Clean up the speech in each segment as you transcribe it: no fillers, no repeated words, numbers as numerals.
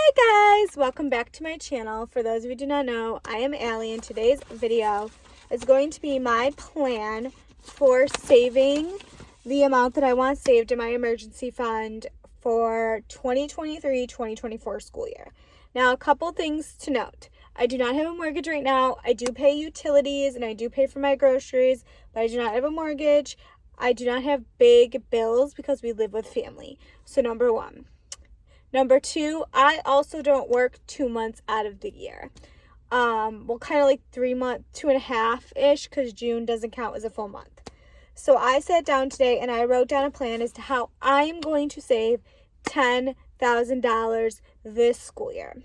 Hi guys, welcome back to my channel. For those of you who do not know, I am Allie, and today's video is going to be my plan for saving the amount that I want saved in my emergency fund for 2023-2024 school year. Now, a couple things to note. I do not have a mortgage right now. I do pay utilities and I do pay for my groceries, but I do not have a mortgage. I do not have big bills because we live with family. So number one. Number two, I also don't work 2 months out of the year. Well, kind of like 3 months, 2.5-ish, because June doesn't count as a full month. So I sat down today and I wrote down a plan as to how I'm going to save $10,000 this school year.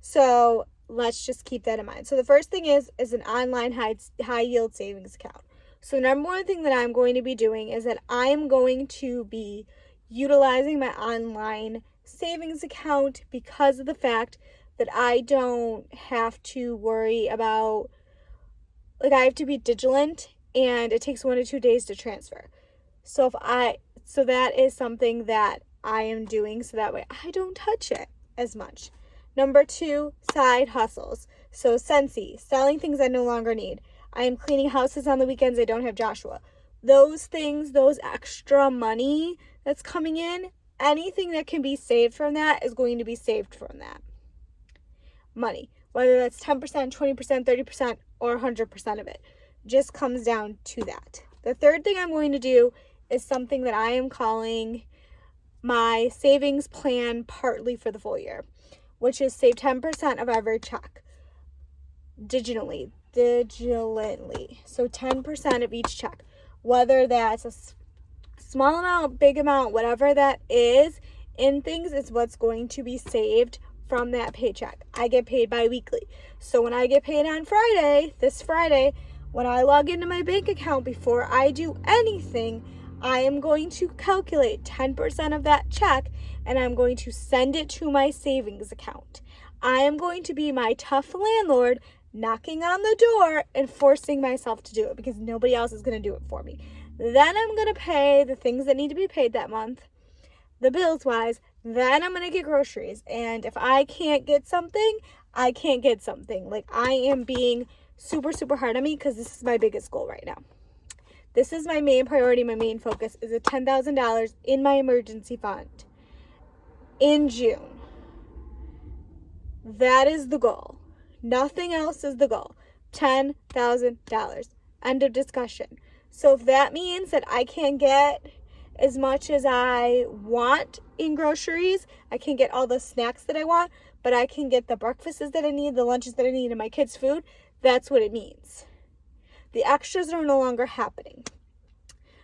So let's just keep that in mind. So the first thing is an online high yield savings account. So the number one thing that I'm going to be doing is that I'm going to be utilizing my online savings account because of the fact that I don't have to worry about, like, I have to be vigilant and it takes 1 to 2 days to transfer. So that is something that I am doing so that way I don't touch it as much. Number two, side hustles. So Scentsy, selling things I no longer need. I am cleaning houses on the weekends. I don't have Joshua. Those things, those extra money that's coming in, anything that can be saved from that is going to be saved from that money. Whether that's 10%, 20%, 30%, or 100% of it. Just comes down to that. The third thing I'm going to do is something that I am calling my savings plan partly for the full year, which is save 10% of every check digitally. So 10% of each check. Whether that's a small amount, big amount, whatever that is in things, is what's going to be saved from that paycheck. I get paid bi-weekly. So when I get paid on Friday, this Friday, when I log into my bank account before I do anything, I am going to calculate 10% of that check and I'm going to send it to my savings account. I am going to be my tough landlord, knocking on the door and forcing myself to do it because nobody else is going to do it for me. Then I'm going to pay the things that need to be paid that month, the bills wise. Then I'm going to get groceries. And if I can't get something, I can't get something. Like, I am being super, super hard on me because this is my biggest goal right now. This is my main priority. My main focus is a $10,000 in my emergency fund in June. That is the goal. Nothing else is the goal. $10,000. End of discussion. So if that means that I can't get as much as I want in groceries, I can get all the snacks that I want, but I can get the breakfasts that I need, the lunches that I need, and my kids' food, that's what it means. The extras are no longer happening.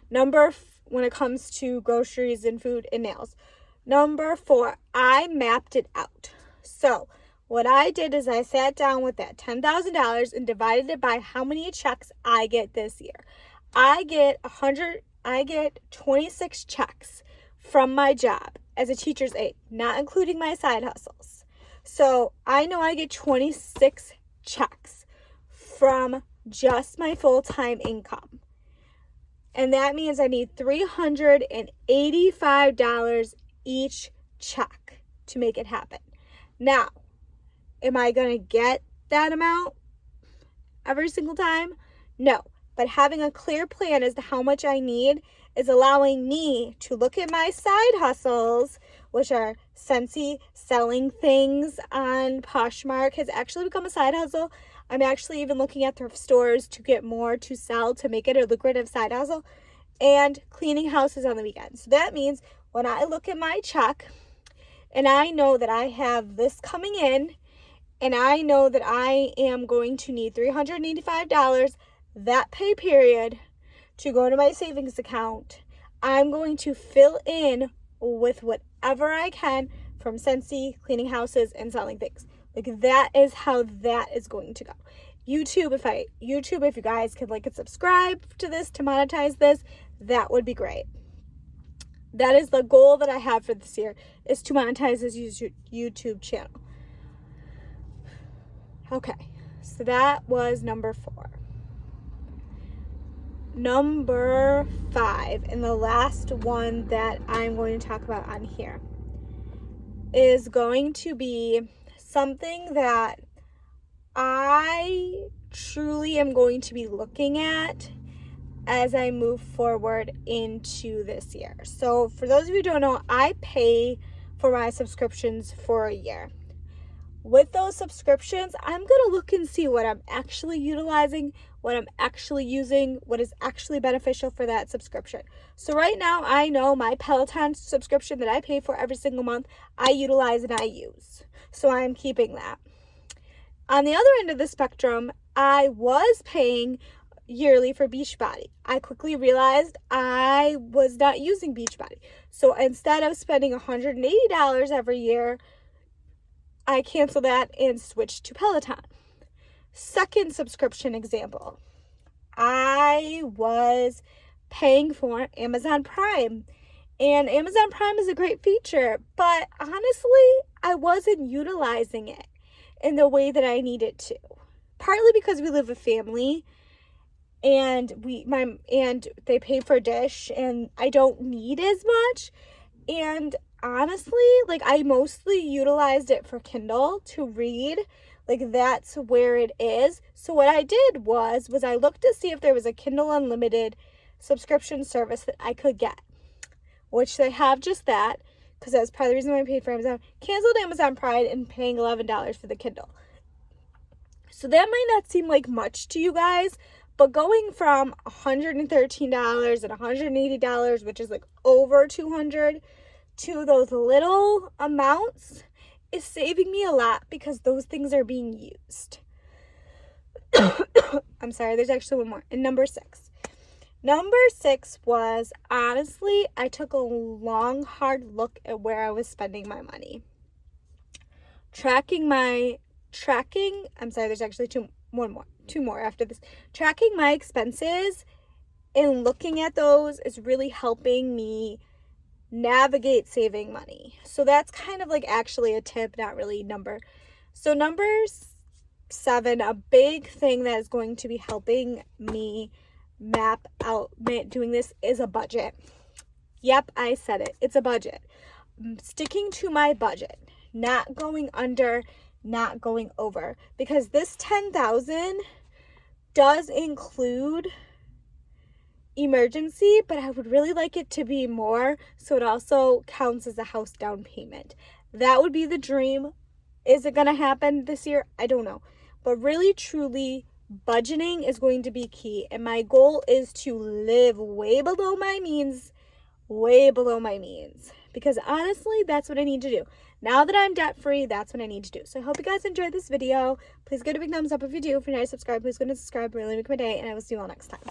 When it comes to groceries and food and nails. Number 4, I mapped it out. So what I did is I sat down with that $10,000 and divided it by how many checks I get this year. I get 26 checks from my job as a teacher's aide, not including my side hustles. So I know I get 26 checks from just my full-time income. And that means I need $385 each check to make it happen. Now, am I going to get that amount every single time? No. But having a clear plan as to how much I need is allowing me to look at my side hustles, which are Scentsy, selling things on Poshmark has actually become a side hustle. I'm actually even looking at thrift stores to get more to sell to make it a lucrative side hustle, and cleaning houses on the weekends. So that means when I look at my check and I know that I have this coming in and I know that I am going to need $385 that pay period to go to my savings account, I'm going to fill in with whatever I can from Scentsy, cleaning houses, and selling things. Like, that is how that is going to go. YouTube, if you guys could like and subscribe to this to monetize this, that would be great. That is the goal that I have for this year, is to monetize this YouTube channel. Okay, so that was number 4. Number 5, and the last one that I'm going to talk about on here, is going to be something that I truly am going to be looking at as I move forward into this year. So for those of you who don't know, I pay for my subscriptions for a year. With those subscriptions, I'm going to look and see what I'm actually utilizing, what I'm actually using, what is actually beneficial for that subscription. So right now, I know my Peloton subscription that I pay for every single month, I utilize and I use. So I'm keeping that. On the other end of the spectrum, I was paying yearly for Beachbody. I quickly realized I was not using Beachbody. So instead of spending $180 every year, I canceled that and switched to Peloton. Second subscription example, I was paying for Amazon Prime. And Amazon Prime is a great feature, but honestly, I wasn't utilizing it in the way that I needed to. Partly because we live with family and they pay for Dish and I don't need as much. And honestly, like I mostly utilized it for Kindle to read. Like that's where it is. So what I did was I looked to see if there was a Kindle Unlimited subscription service that I could get, which they have just that, because that's part of the reason why I paid for Amazon. Canceled Amazon Prime and paying $11 for the Kindle. So that might not seem like much to you guys, but going from $113 and $180, which is like over $200, to those little amounts is saving me a lot because those things are being used. I'm sorry, there's actually one more. And number 6. Number 6 was, honestly, I took a long, hard look at where I was spending my money. There's actually two more after this. Tracking my expenses and looking at those is really helping me navigate saving money. So that's kind of like actually a tip, not really number. So number 7, a big thing that is going to be helping me map out doing this is a budget. Yep, I said it. It's a budget. Sticking to my budget, not going under, not going over, because this $10,000 does include emergency, but I would really like it to be more, so it also counts as a house down payment. That would be the dream. Is it going to happen this year? I don't know, but really truly budgeting is going to be key, and my goal is to live way below my means, because honestly, that's what I need to do. Now that I'm debt free, that's what I need to do. So I hope you guys enjoyed this video. Please give it a big thumbs up if you do. If you're not subscribed, please go to subscribe. Really make my day, and I will see you all next time.